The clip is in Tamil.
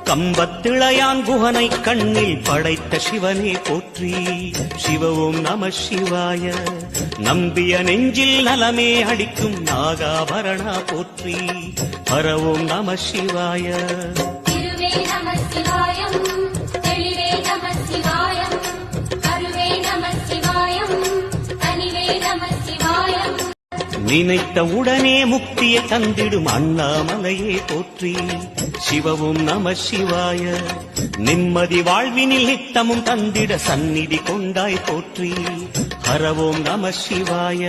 கம்பத்திளையான் குகனை கண்ணில் படைத்த சிவனே போற்றி. சிவ ஓம் நம சிவாய. நம்பிய நெஞ்சில் நலமே அளிக்கும் நாகாபரணா போற்றி. ஹர ஓம் நம சிவாய. திருவே நம சிவாயம், தெளிவே நம சிவாயம், கருவே நம சிவாயம், தனிவே நம சிவாயம். நினைத்த உடனே முக்தியை தந்திடும் அண்ணாமலையே போற்றி. சிவ ஓம் நம சிவாய. நிம்மதி வாழ்வினில் நித்தமும் தந்திட சந்நிதி கொண்டாய் போற்றி. ஹர ஓம் நம சிவாய.